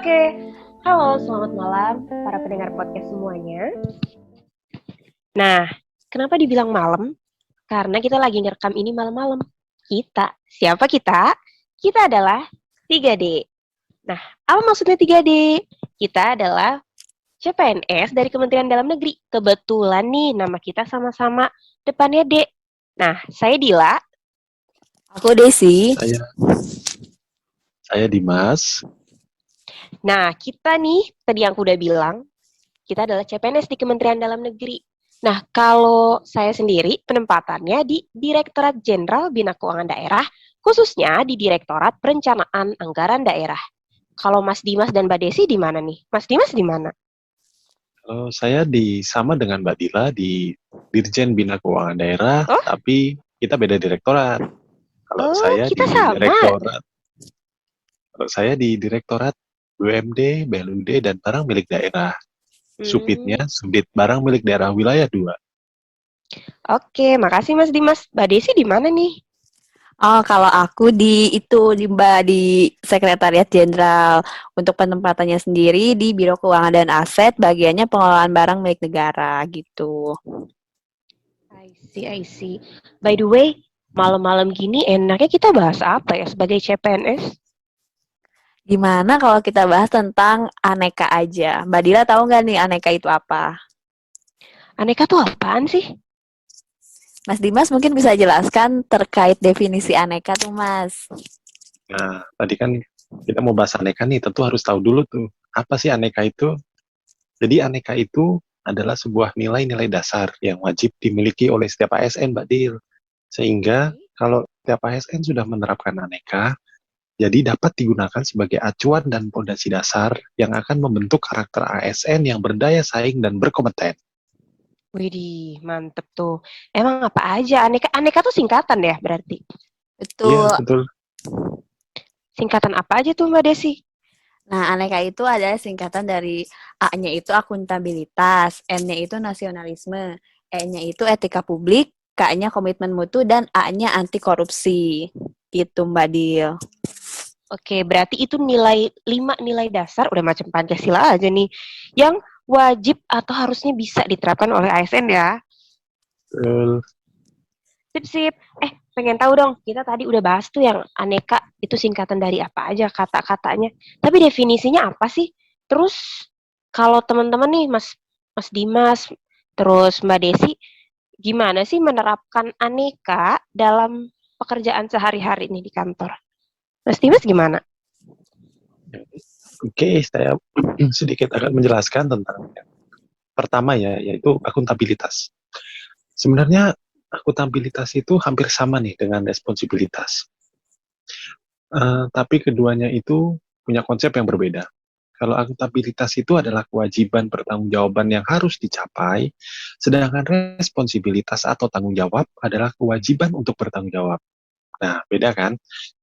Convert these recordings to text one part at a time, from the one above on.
Oke, halo selamat malam para pendengar podcast semuanya. Nah, kenapa dibilang malam? Karena kita lagi ngerekam ini malam-malam. Siapa kita? Kita adalah 3D. Nah, apa maksudnya 3D? Kita adalah CPNS dari Kementerian Dalam Negeri. Kebetulan nih nama kita sama-sama depannya D. Nah, saya Dila. Aku Desi. Saya Dimas. Nah, kita nih, tadi yang aku udah bilang, kita adalah CPNS di Kementerian Dalam Negeri. Nah, kalau saya sendiri penempatannya di Direktorat Jenderal Bina Keuangan Daerah, khususnya di Direktorat Perencanaan Anggaran Daerah. Kalau Mas Dimas dan Mbak Desi di mana nih? Mas Dimas di mana? Kalau saya sama dengan Mbak Dila di Dirjen Bina Keuangan Daerah, Oh? tapi kita beda direktorat. Kalau saya kita di sama. Direktorat BUMD, BLUD, dan Barang Milik Daerah. Subditnya Subdit Barang Milik Daerah Wilayah 2. Oke, makasih Mas Dimas. Mbak Desi di mana nih? Oh, kalau aku di Sekretariat Jenderal. Untuk penempatannya sendiri di Biro Keuangan dan Aset, bagiannya pengelolaan barang milik negara gitu. I see. By the way, malam-malam gini enaknya kita bahas apa ya sebagai CPNS? Gimana kalau kita bahas tentang aneka aja? Mbak Dila tahu nggak nih aneka itu apa? Aneka tuh apaan sih? Mas Dimas mungkin bisa jelaskan terkait definisi aneka tuh, Mas. Nah, tadi kan kita mau bahas aneka nih, tentu harus tahu dulu tuh, apa sih aneka itu? Jadi aneka itu adalah sebuah nilai-nilai dasar yang wajib dimiliki oleh setiap ASN, Mbak Dil. Sehingga kalau setiap ASN sudah menerapkan aneka, jadi dapat digunakan sebagai acuan dan fondasi dasar yang akan membentuk karakter ASN yang berdaya saing dan berkompeten. Widih, mantep tuh. Emang apa aja? Aneka tuh singkatan ya berarti? Betul. Iya, betul. Singkatan apa aja tuh Mbak Desi? Nah, aneka itu adalah singkatan dari A-nya itu akuntabilitas, N-nya itu nasionalisme, E-nya itu etika publik, K-nya komitmen mutu, dan A-nya anti korupsi. Itu Mbak Dil. Oke, berarti itu 5 nilai dasar, udah macam Pancasila aja nih, yang wajib atau harusnya bisa diterapkan oleh ASN ya. Betul. Sip. Pengen tahu dong, kita tadi udah bahas tuh yang aneka, itu singkatan dari apa aja kata-katanya. Tapi definisinya apa sih? Terus, kalau teman-teman nih, Mas Dimas, terus Mbak Desi, gimana sih menerapkan aneka dalam pekerjaan sehari-hari nih di kantor? Mas Dimas gimana? Oke, saya sedikit akan menjelaskan tentang yang pertama ya, yaitu akuntabilitas. Sebenarnya akuntabilitas itu hampir sama nih dengan responsibilitas. Tapi keduanya itu punya konsep yang berbeda. Kalau akuntabilitas itu adalah kewajiban pertanggungjawaban yang harus dicapai, sedangkan responsibilitas atau tanggung jawab adalah kewajiban untuk bertanggung jawab. Nah, beda kan?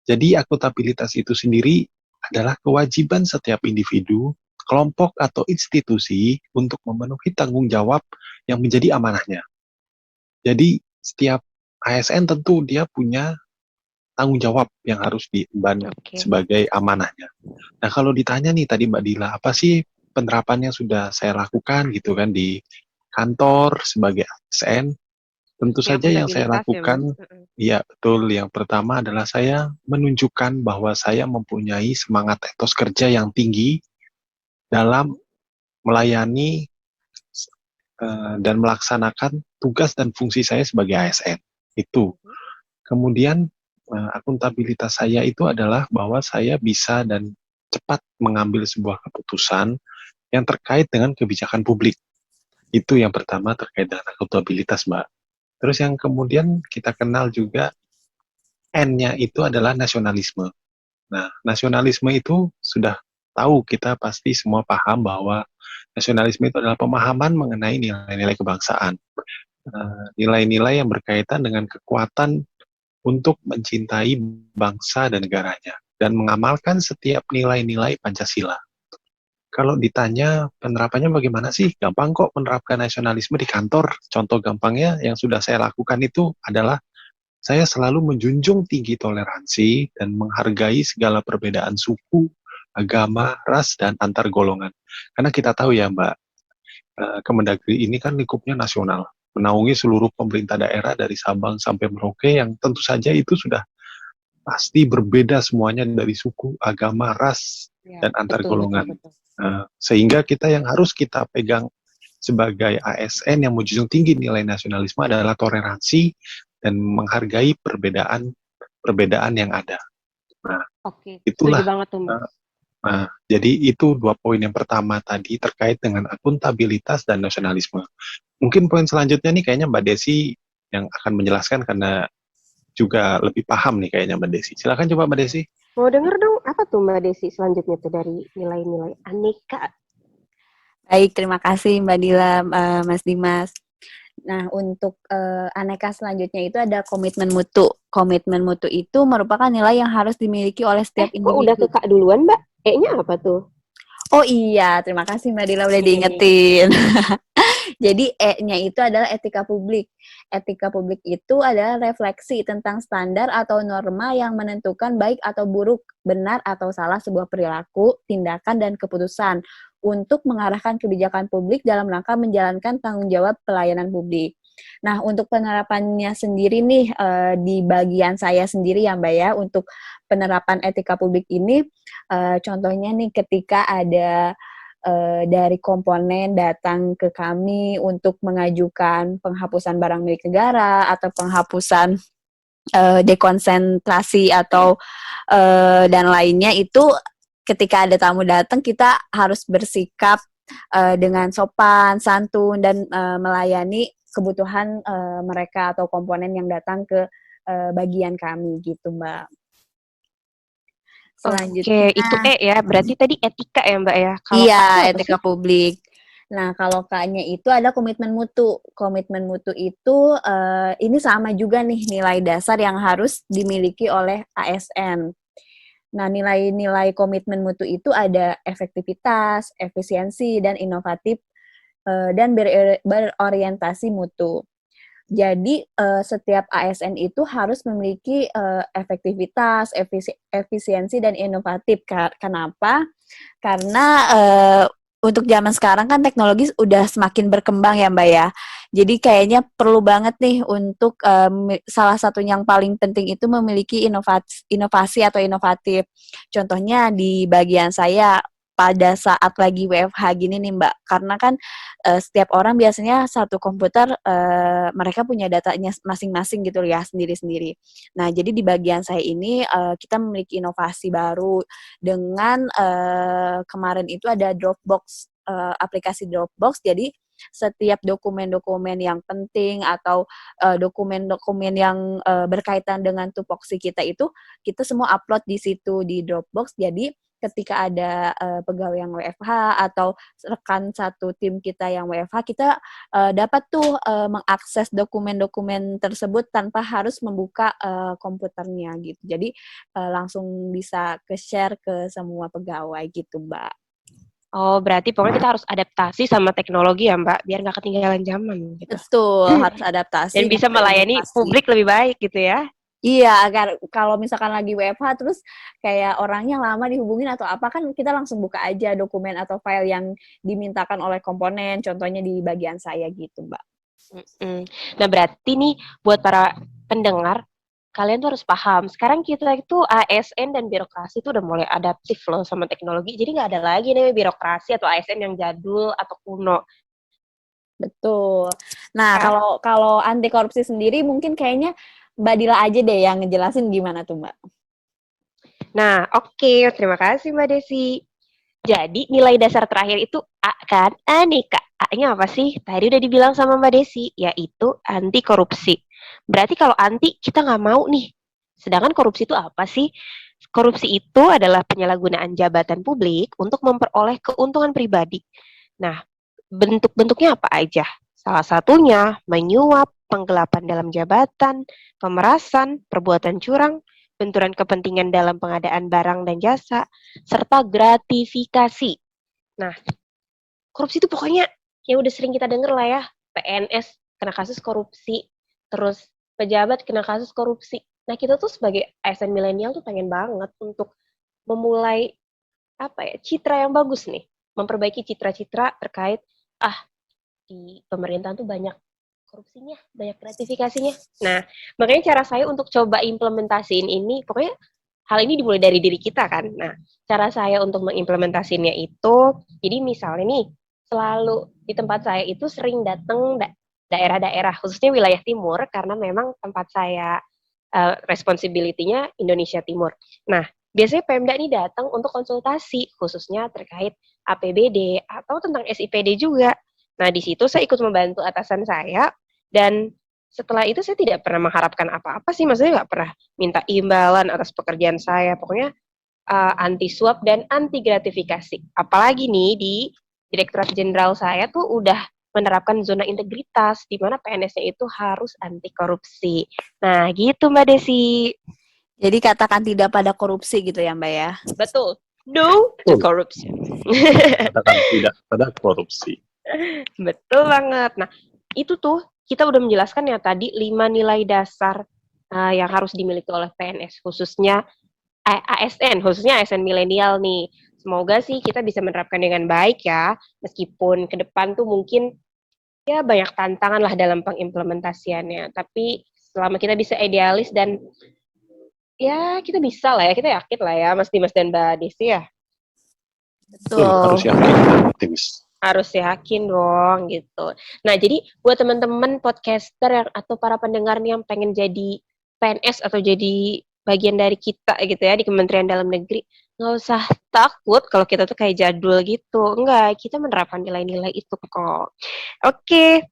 Jadi akuntabilitas itu sendiri adalah kewajiban setiap individu, kelompok, atau institusi untuk memenuhi tanggung jawab yang menjadi amanahnya. Jadi setiap ASN tentu dia punya tanggung jawab yang harus diemban sebagai amanahnya. Nah, kalau ditanya nih tadi Mbak Dila, apa sih penerapan yang sudah saya lakukan gitu kan di kantor sebagai ASN? Tentu saja yang saya lakukan, ya betul, yang pertama adalah saya menunjukkan bahwa saya mempunyai semangat etos kerja yang tinggi dalam melayani dan melaksanakan tugas dan fungsi saya sebagai ASN. Itu. Kemudian akuntabilitas saya itu adalah bahwa saya bisa dan cepat mengambil sebuah keputusan yang terkait dengan kebijakan publik. Itu yang pertama terkait dengan akuntabilitas, Mbak. Terus yang kemudian kita kenal juga N-nya itu adalah nasionalisme. Nah, nasionalisme itu sudah tahu, kita pasti semua paham bahwa nasionalisme itu adalah pemahaman mengenai nilai-nilai kebangsaan. Nilai-nilai yang berkaitan dengan kekuatan untuk mencintai bangsa dan negaranya dan mengamalkan setiap nilai-nilai Pancasila. Kalau ditanya penerapannya bagaimana sih? Gampang kok menerapkan nasionalisme di kantor. Contoh gampangnya yang sudah saya lakukan itu adalah saya selalu menjunjung tinggi toleransi dan menghargai segala perbedaan suku, agama, ras, dan antar golongan. Karena kita tahu ya Mbak, Kemendagri ini kan lingkupnya nasional, menaungi seluruh pemerintah daerah dari Sabang sampai Merauke yang tentu saja itu sudah pasti berbeda semuanya dari suku, agama, ras, Ya, dan antar betul, betul, golongan. betul. Sehingga kita yang harus kita pegang sebagai ASN yang menjunjung tinggi nilai nasionalisme adalah toleransi dan menghargai perbedaan yang ada. Nah, Oke, setuju itulah. banget tuh, Mbak. Nah, jadi itu 2 poin yang pertama tadi terkait dengan akuntabilitas dan nasionalisme. Mungkin poin selanjutnya nih kayaknya Mbak Desi yang akan menjelaskan karena juga lebih paham nih kayaknya Mbak Desi. Silakan coba Mbak Desi. Mau denger dong, apa tuh Mbak Desi selanjutnya tuh dari nilai-nilai aneka? Baik, terima kasih Mbak Dila, Mas Dimas. Nah, untuk aneka selanjutnya itu ada komitmen mutu. Komitmen mutu itu merupakan nilai yang harus dimiliki oleh setiap Kok udah ke individu. Kak duluan, Mbak? E-nya apa tuh? Oh iya, terima kasih Mbak Dila udah Iya, iya, iya. diingetin. Jadi E-nya itu adalah etika publik. Etika publik itu adalah refleksi tentang standar atau norma yang menentukan baik atau buruk, benar atau salah sebuah perilaku, tindakan, dan keputusan untuk mengarahkan kebijakan publik dalam rangka menjalankan tanggung jawab pelayanan publik. Nah, untuk penerapannya sendiri nih, di bagian saya sendiri ya Mbak ya, untuk penerapan etika publik ini, contohnya nih ketika ada dari komponen datang ke kami untuk mengajukan penghapusan barang milik negara atau penghapusan dekonsentrasi atau dan lainnya itu ketika ada tamu datang kita harus bersikap dengan sopan, santun dan melayani kebutuhan mereka atau komponen yang datang ke bagian kami gitu, Mbak. Oke, Selanjutnya, itu E ya. Berarti tadi etika ya, Mbak ya. Kalau iya, K-nya apa sih? etika publik. Nah, kalau K-nya itu ada komitmen mutu. Komitmen mutu itu ini sama juga nih nilai dasar yang harus dimiliki oleh ASN. Nah, nilai-nilai komitmen mutu itu ada efektivitas, efisiensi, dan inovatif dan berorientasi mutu. Jadi setiap ASN itu harus memiliki efektivitas, efisiensi, dan inovatif. Kenapa? Karena untuk zaman sekarang kan teknologi udah semakin berkembang ya Mbak ya. Jadi kayaknya perlu banget nih untuk salah satu yang paling penting itu memiliki inovasi atau inovatif. Contohnya di bagian saya pada saat lagi WFH gini nih Mbak, karena kan setiap orang biasanya satu komputer mereka punya datanya masing-masing gitu ya sendiri-sendiri. Nah jadi di bagian saya ini kita memiliki inovasi baru dengan kemarin itu ada Dropbox, aplikasi Dropbox. Jadi setiap dokumen-dokumen yang penting atau dokumen-dokumen yang berkaitan dengan tupoksi kita itu kita semua upload di situ di Dropbox. Jadi ketika ada pegawai yang WFH atau rekan satu tim kita yang WFH, kita dapat tuh mengakses dokumen-dokumen tersebut tanpa harus membuka komputernya gitu. Jadi langsung bisa ke-share ke semua pegawai gitu, Mbak. Oh, berarti pokoknya kita harus adaptasi sama teknologi ya, Mbak, biar nggak ketinggalan zaman gitu. Betul, harus adaptasi Dan dan bisa melayani berinovasi. publik lebih baik gitu ya. Iya, agar kalau misalkan lagi WFH terus kayak orangnya lama dihubungin atau apa kan kita langsung buka aja dokumen atau file yang dimintakan oleh komponen, contohnya di bagian saya gitu, Mbak. Mm-mm. Nah, berarti nih buat para pendengar, kalian tuh harus paham. Sekarang kita itu ASN dan birokrasi itu udah mulai adaptif loh sama teknologi. Jadi nggak ada lagi nih birokrasi atau ASN yang jadul atau kuno. Betul. Nah, Nah, kalau anti korupsi sendiri mungkin kayaknya Mbak Dila aja deh yang ngejelasin gimana tuh, Mbak. Nah, oke. Terima kasih Mbak Desi. Jadi nilai dasar terakhir itu A kan? Aneka. A-nya apa sih? Tadi udah dibilang sama Mbak Desi, yaitu anti korupsi. Berarti kalau anti kita nggak mau nih. Sedangkan korupsi itu apa sih? Korupsi itu adalah penyalahgunaan jabatan publik untuk memperoleh keuntungan pribadi. Nah, bentuk-bentuknya apa aja? Salah satunya menyuap, penggelapan dalam jabatan, pemerasan, perbuatan curang, benturan kepentingan dalam pengadaan barang dan jasa, serta gratifikasi. Nah, korupsi itu pokoknya yang udah sering kita denger lah ya. PNS kena kasus korupsi, terus pejabat kena kasus korupsi. Nah, kita tuh sebagai ASN milenial tuh pengen banget untuk memulai citra yang bagus nih, memperbaiki citra-citra terkait di pemerintahan tuh banyak korupsinya, banyak gratifikasinya. Nah, makanya cara saya untuk coba implementasiin ini, pokoknya hal ini dimulai dari diri kita kan. Nah, cara saya untuk mengimplementasinya itu, jadi misalnya nih, selalu di tempat saya itu sering datang daerah-daerah, khususnya wilayah timur, karena memang tempat saya responsibility-nya Indonesia Timur. Nah, biasanya Pemda ini datang untuk konsultasi, khususnya terkait APBD atau tentang SIPD juga. Nah, di situ saya ikut membantu atasan saya, dan setelah itu saya tidak pernah mengharapkan apa-apa sih, maksudnya nggak pernah minta imbalan atas pekerjaan saya, pokoknya anti suap dan anti gratifikasi. Apalagi nih di Direktorat Jenderal saya tuh udah menerapkan zona integritas, di mana PNS-nya itu harus anti korupsi. Nah, gitu Mbak Desi. Jadi katakan tidak pada korupsi gitu ya Mbak ya. Betul. No to corruption. Katakan tidak pada korupsi. Betul banget. Nah, itu tuh kita udah menjelaskan ya tadi 5 nilai dasar yang harus dimiliki oleh PNS, khususnya ASN milenial nih. Semoga sih kita bisa menerapkan dengan baik ya, meskipun ke depan tuh mungkin ya banyak tantangan lah dalam pengimplementasiannya. Tapi selama kita bisa idealis dan ya kita bisa lah ya, kita yakin lah ya Mas Dimas dan Mbak Desi ya. Betul, harus yakin dan optimis. Harus yakin dong gitu. Nah, jadi buat teman-teman podcaster atau para pendengar nih yang pengen jadi PNS atau jadi bagian dari kita gitu ya di Kementerian Dalam Negeri, nggak usah takut kalau kita tuh kayak jadul gitu. Enggak, kita menerapkan nilai-nilai itu kok. Oke,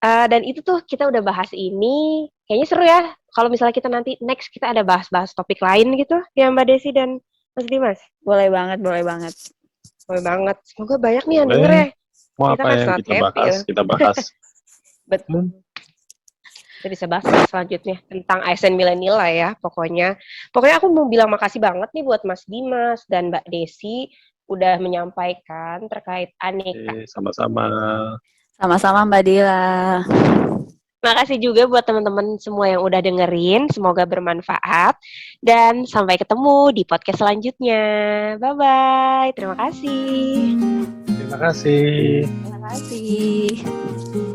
dan itu tuh kita udah bahas ini. Kayaknya seru ya kalau misalnya kita nanti next kita ada bahas-bahas topik lain gitu ya Mbak Desi dan Mas Dimas. Boleh banget, boleh banget. Boleh banget. Semoga banyak nih yang Boleh. denger ya. Mau Kita apa kan yang sangat kita happy bahas? ya. Kita bahas. Betul. Kita bisa bahas selanjutnya tentang ASN milenial lah ya pokoknya. Pokoknya aku mau bilang makasih banget nih buat Mas Dimas dan Mbak Desi udah menyampaikan terkait aneka. Sama-sama. Sama-sama Mbak Dila. Makasih juga buat teman-teman semua yang udah dengerin. Semoga bermanfaat. Dan sampai ketemu di podcast selanjutnya. Bye-bye. Terima kasih. Terima kasih. Terima kasih.